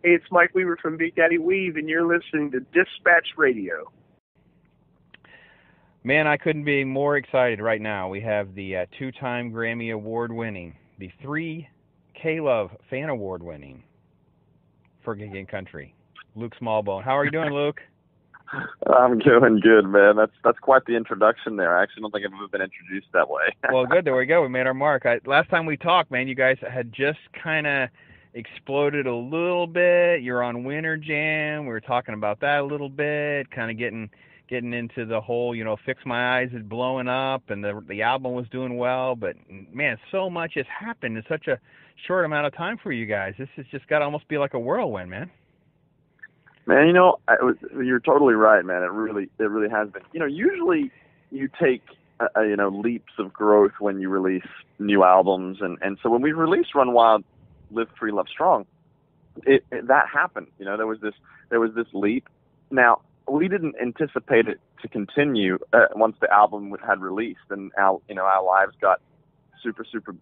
Hey, it's Mike Weaver from Big Daddy Weave, and you're listening to Dispatch Radio. Man, I couldn't be more excited right now. We have the two-time Grammy Award-winning, the 3 K-Love Fan Award-winning for Gigging Country, Luke Smallbone. How are you doing, Luke? I'm doing good, man. That's quite the introduction there. I actually don't think I've ever been introduced that way. Well, good. There we go. We made our mark. Last time we talked, man, you guys had just kind of exploded a little bit. You're on Winter Jam. We were talking about that a little bit, kind of getting into the whole, Fix My Eyes is blowing up, and the album was doing well. But, man, so much has happened in such a short amount of time for you guys. This has just got to almost be like a whirlwind, man. Man, you're totally right, man. It really has been. Usually you take, leaps of growth when you release new albums. And so when we released Run Wild, Live Free, Love Strong, that happened. There was this leap. Now, we didn't anticipate it to continue once the album had released, and our lives got super, super,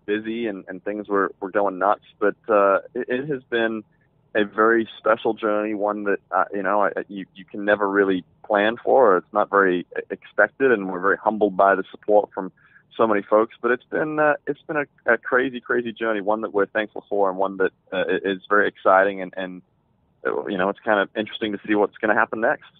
busy, and things were going nuts. But it has been a very special journey, one that you can never really plan for. Or it's not very expected, and we're very humbled by the support from so many folks. But it's been a crazy, crazy journey, one that we're thankful for, and one that is very exciting, and it's kind of interesting to see what's going to happen next.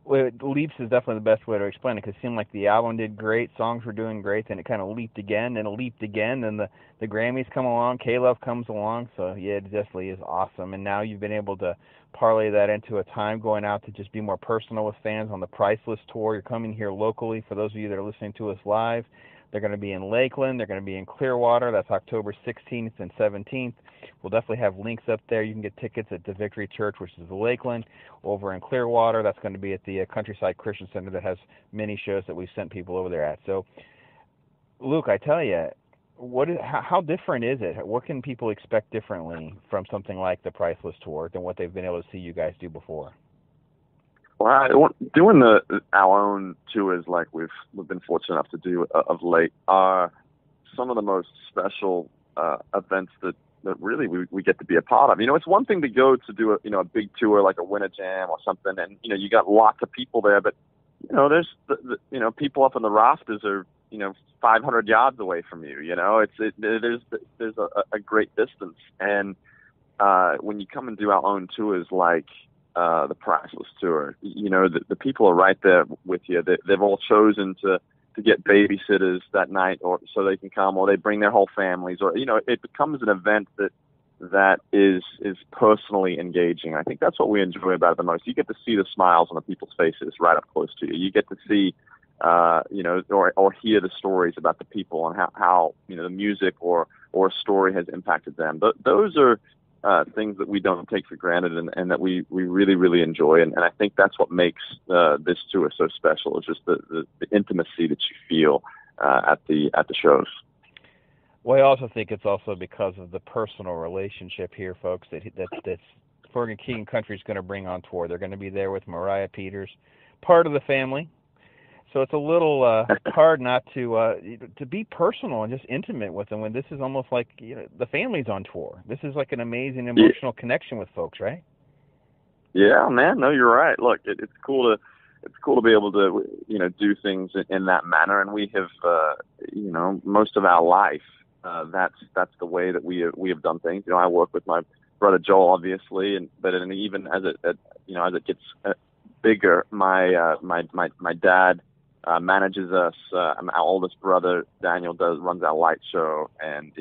Well, leaps is definitely the best way to explain it, because it seemed like the album did great, songs were doing great, then it kind of leaped again, then it leaped again, then the Grammys come along, K-Love comes along, so yeah, it definitely is awesome. And now you've been able to parlay that into a time going out to just be more personal with fans on the Priceless Tour. You're coming here locally. For those of you that are listening to us live, they're going to be in Lakeland, they're going to be in Clearwater. That's October 16th and 17th. We'll definitely have links up there. You can get tickets at the Victory Church, which is the Lakeland. Over in Clearwater, that's going to be at the Countryside Christian Center that has many shows that we've sent people over there at. So, Luke, I tell you, how different is it? What can people expect differently from something like the Priceless Tour than what they've been able to see you guys do before? Well, doing our own tours like we've been fortunate enough to do of late are some of the most special events that really we get to be a part of. It's one thing to go to do a big tour like a Winter Jam or something, and you got lots of people there, but there's people up in the rafters are 500 yards away from you. There's a great distance, and when you come and do our own tours like the Priceless Tour, the people are right there with you. They've all chosen to get babysitters that night, or so they can come, or they bring their whole families, or it becomes an event that is personally engaging. I think that's what we enjoy about it the most. You get to see the smiles on the people's faces right up close to you. You get to see or hear the stories about the people and how the music or a story has impacted them. But those are things that we don't take for granted, and that we really, really enjoy. And I think that's what makes this tour so special, is just the intimacy that you feel at the shows. Well, I also think it's also because of the personal relationship here, folks, that's Oregon King Country is going to bring on tour. They're going to be there with Mariah Peters, part of the family. So it's a little hard not to be personal and just intimate with them when this is almost like the family's on tour. This is like an amazing emotional connection with folks, right? Yeah, man. No, you're right. Look, it's cool to be able to do things in that manner, and we have most of our life that's the way that we have done things. I work with my brother Joel, obviously, but even as it gets bigger, my dad manages us. Our oldest brother Daniel runs our light show, and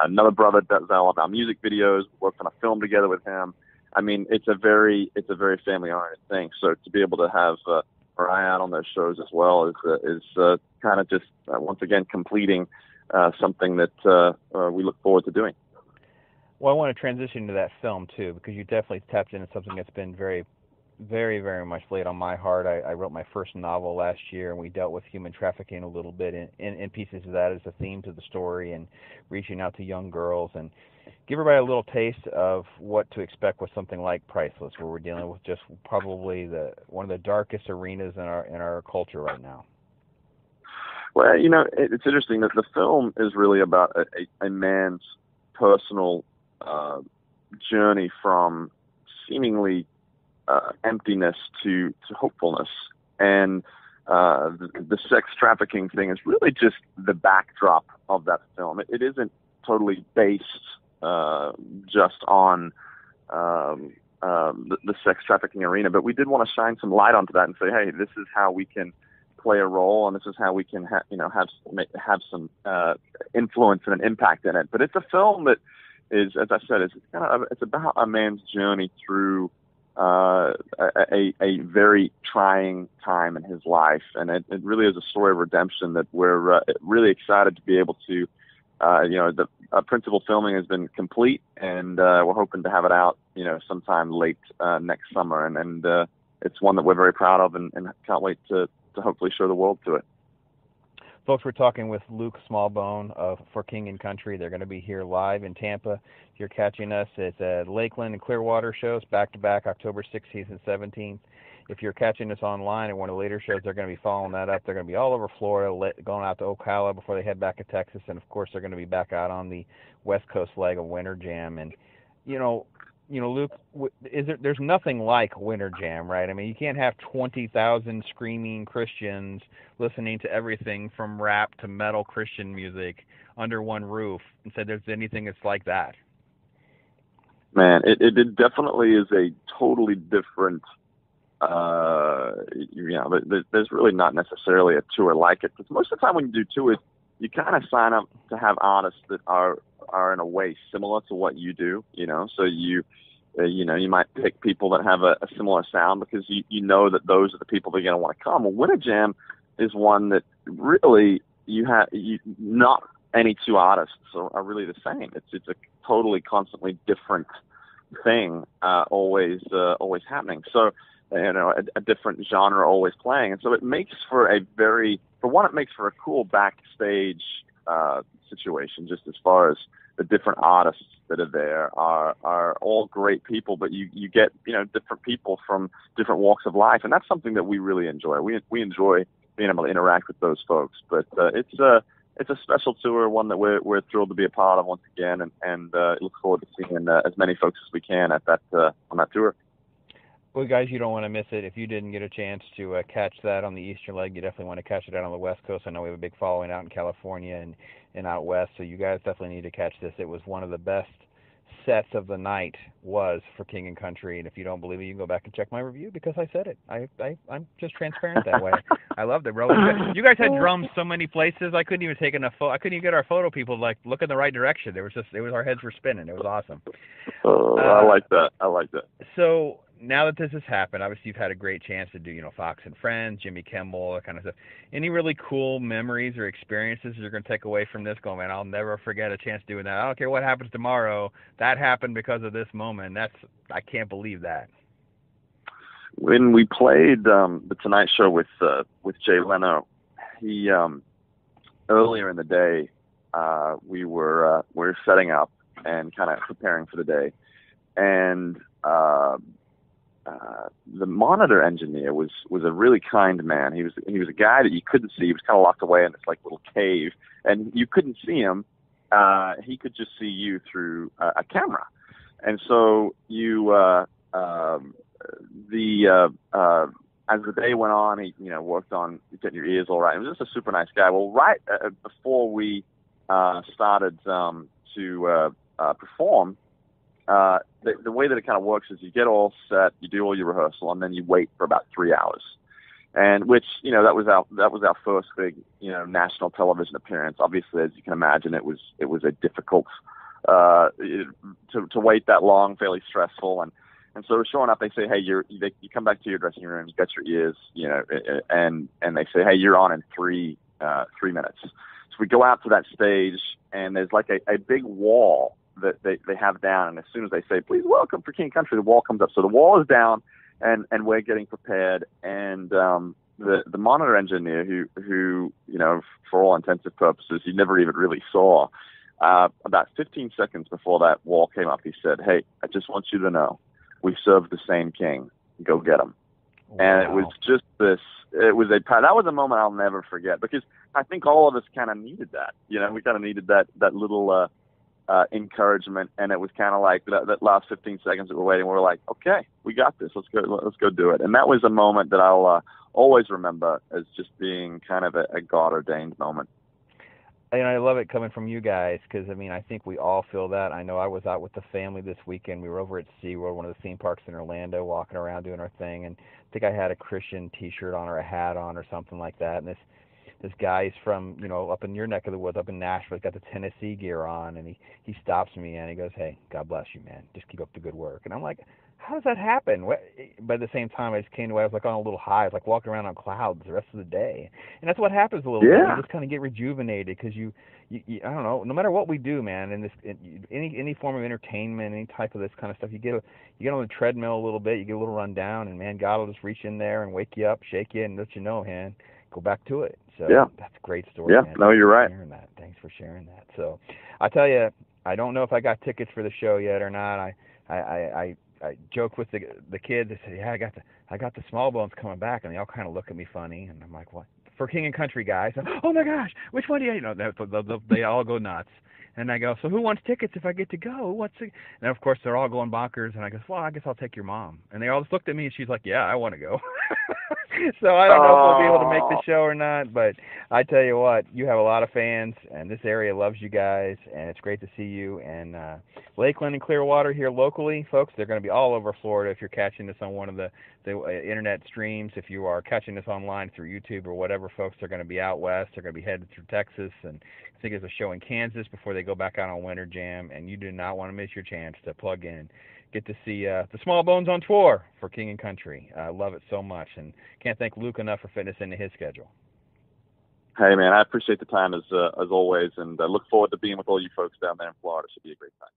another brother does all of our music videos. Worked on a film together with him. I mean, it's a very family-oriented thing. So to be able to have Mariah out on those shows as well is kind of just once again completing something that we look forward to doing. Well, I want to transition to that film too, because you definitely tapped into something that's been very, very, very much laid on my heart. I wrote my first novel last year, and we dealt with human trafficking a little bit in pieces of that as a theme to the story, and reaching out to young girls, and give everybody a little taste of what to expect with something like Priceless, where we're dealing with just probably one of the darkest arenas in our culture right now. Well, it's interesting that the film is really about a man's personal journey from seemingly emptiness to hopefulness. And the sex trafficking thing is really just the backdrop of that film. It isn't totally based just on the sex trafficking arena, but we did want to shine some light onto that and say, hey, this is how we can play a role, and this is how we can have some influence and an impact in it. But it's a film that is, as I said, it's about a man's journey through a very trying time in his life, and it really is a story of redemption that we're really excited to be able to. The principal filming has been complete, and we're hoping to have it out, sometime late next summer, and it's one that we're very proud of, and can't wait to hopefully show the world to it. Folks, we're talking with Luke Smallbone of For King and Country. They're going to be here live in Tampa. If you're catching us, it's at Lakeland and Clearwater shows, back-to-back, October 16th and 17th. If you're catching us online at one of the later shows, they're going to be following that up. They're going to be all over Florida, going out to Ocala before they head back to Texas. And, of course, they're going to be back out on the West Coast leg of Winter Jam. And, Luke, there's nothing like Winter Jam, right? I mean, you can't have 20,000 screaming Christians listening to everything from rap to metal Christian music under one roof and say there's anything that's like that. Man, it definitely is a totally different, there's really not necessarily a tour like it. Because most of the time when you do tours, you kind of sign up to have artists that are in a way similar to what you do, so you might pick people that have a similar sound because you know that those are the people that are going to want to come. Well, Winter Jam is one that really not any two artists are really the same. It's a totally constantly different thing, always happening. So, a different genre always playing. And so it makes for it makes for a cool backstage situation, just as far as the different artists that are there are all great people, but you get, different people from different walks of life. And that's something that we really enjoy. We enjoy being able to interact with those folks, but it's a special tour, one that we're thrilled to be a part of once again, and look forward to seeing as many folks as we can at that on that tour. Well, guys, you don't want to miss it. If you didn't get a chance to catch that on the eastern leg, you definitely want to catch it out on the West Coast. I know we have a big following out in California and out west, so you guys definitely need to catch this. It was one of the best sets of the night was For King and Country, and if you don't believe me, you can go back and check my review because I said it. I'm just transparent that way. I loved it, bro. You guys had drums so many places. I couldn't even take enough I couldn't even get our photo people to look in the right direction. It was our heads were spinning. It was awesome. I like that. So now that this has happened, obviously you've had a great chance to do, Fox and Friends, Jimmy Kimmel, that kind of stuff. Any really cool memories or experiences you're going to take away from this? Going, man, I'll never forget a chance doing that. I don't care what happens tomorrow. That happened because of this moment. I can't believe that. When we played the Tonight Show with Jay Leno, he earlier in the day we were setting up and kind of preparing for the day, and the monitor engineer was a really kind man. He was a guy that you couldn't see. He was kind of locked away in this little cave, and you couldn't see him. He could just see you through a camera, and so as the day went on, he worked on getting your ears all right. He was just a super nice guy. Well, right before we started to perform. The way that it kind of works is you get all set, you do all your rehearsal, and then you wait for about 3 hours. And which, that was our first big, national television appearance. Obviously, as you can imagine, it was a difficult to wait that long, fairly stressful. And so showing up, they say, hey, you come back to your dressing room, you got your ears, and they say, hey, you're on in 3 minutes. So we go out to that stage, and there's a big wall that they have down, and as soon as they say, please welcome For King and Country, the wall comes up. So the wall is down, and we're getting prepared, and the monitor engineer, who for all intents and purposes, you never even really saw, about 15 seconds before that wall came up, he said, hey, I just want you to know, we serve the same king. Go get him. Wow. And it was just that was a moment I'll never forget, because I think all of us kind of needed that. We kind of needed that little encouragement, and it was kind of like that last 15 seconds that we're waiting. We were like, okay, we got this. Let's go do it. And that was a moment that I'll always remember as just being kind of a God ordained moment. And I love it coming from you guys because, I mean, I think we all feel that. I know I was out with the family this weekend. We were over at SeaWorld, one of the theme parks in Orlando, walking around doing our thing. And I think I had a Christian T-shirt on or a hat on or something like that. And this guy's from, up in your neck of the woods, up in Nashville. He's got the Tennessee gear on, and he stops me and he goes, "Hey, God bless you, man. Just keep up the good work." And I'm like, how does that happen? But at the same time, I just came to, I was like on a little high. I was like walking around on clouds the rest of the day. And that's what happens a little bit. You just kind of get rejuvenated because you, I don't know, no matter what we do, man, any form of entertainment, any type of this kind of stuff, you get on the treadmill a little bit, you get a little run down, and man, God will just reach in there and wake you up, shake you, and let you know, man, go back to it. So that's a great story, man. No, you're right. Thanks for sharing that. So I tell you, I don't know if I got tickets for the show yet or not. I joke with the kids. I say, yeah, I got the Smallbones coming back, and they all kind of look at me funny, and I'm like, what? For King and Country guys? Oh my gosh, which one do you? They all go nuts. And I go, so who wants tickets if I get to go? And of course they're all going bonkers. And I go, well, I guess I'll take your mom. And they all just looked at me, and she's like, yeah, I want to go. So I don't know if we'll be able to make the show or not, but I tell you what, you have a lot of fans, and this area loves you guys, and it's great to see you. And Lakeland and Clearwater here locally, folks, they're going to be all over Florida if you're catching this on one of the internet streams. If you are catching this online through YouTube or whatever, folks, they're going to be out west. They're going to be headed through Texas, and I think there's a show in Kansas before they go back out on Winter Jam, and you do not want to miss your chance to plug in. Get to see the Smallbones on tour for King and Country. I love it so much, and can't thank Luke enough for fitting us into his schedule. Hey, man, I appreciate the time as always, and look forward to being with all you folks down there in Florida. It should be a great time.